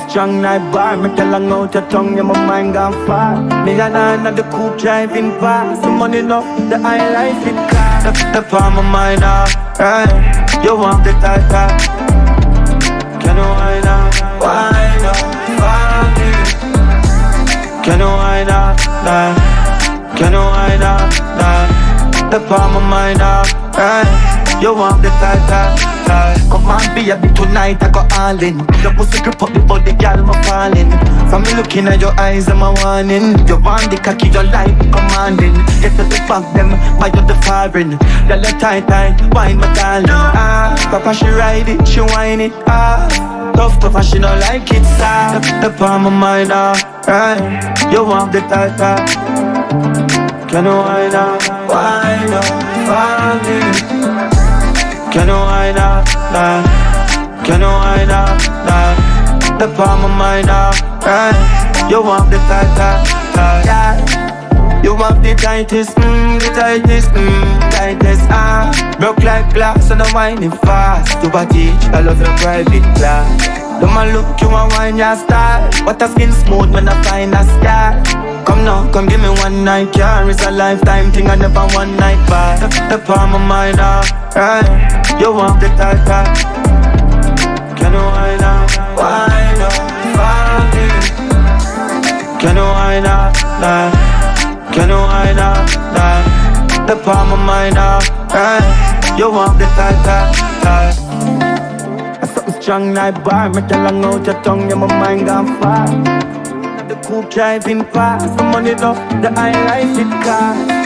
Strong night bar, me tell her out your tongue, yeah, my mind gone far. Me and I on the coupe driving fast. Some money enough, the high life it cost. The palm of mine now, right? You want the tight top. Can you wind up, wind up, wind up? Can you wind up, nah? Can you wind up, nah? The palm of mine now, right? You want the tight top. Come on, be a bit tonight, I go all in. Your pussy grip up the body, girl, I'm falling. From me looking at your eyes, I'm a warning. You want the cocky, your life commanding. Get to the back, them, why you the foreign? Girl, you tight, wine my darling. Papa, she ride it, she whine it, tough, tough, and she don't like it, soft. The palm of mine, right? You want the tight, can you wind up, wind up, falling? Can you wind up, nah? Can you wind up, nah? The palm of mine now, right? You want the tight, yeah. You want the tightest, the tightest, tightest, broke like glass and I'm whining fast. You a teach, I love your private class. Don't man look, you a wine your style. What a skin smooth when I find a scar. Come now, come give me one night, yeah. It's a lifetime thing, I never one night buy. The palm of mine now, right? You want the tight top. Can you wind up, wind up, falling? Can you wind up, nah? Can you wind up, nah? The palm of mine now, right? You want the tight top. Something strong like bar, me tell her out your tongue, yeah, my mind gone far. The coupe driving fast, the money enough, the high life it cost.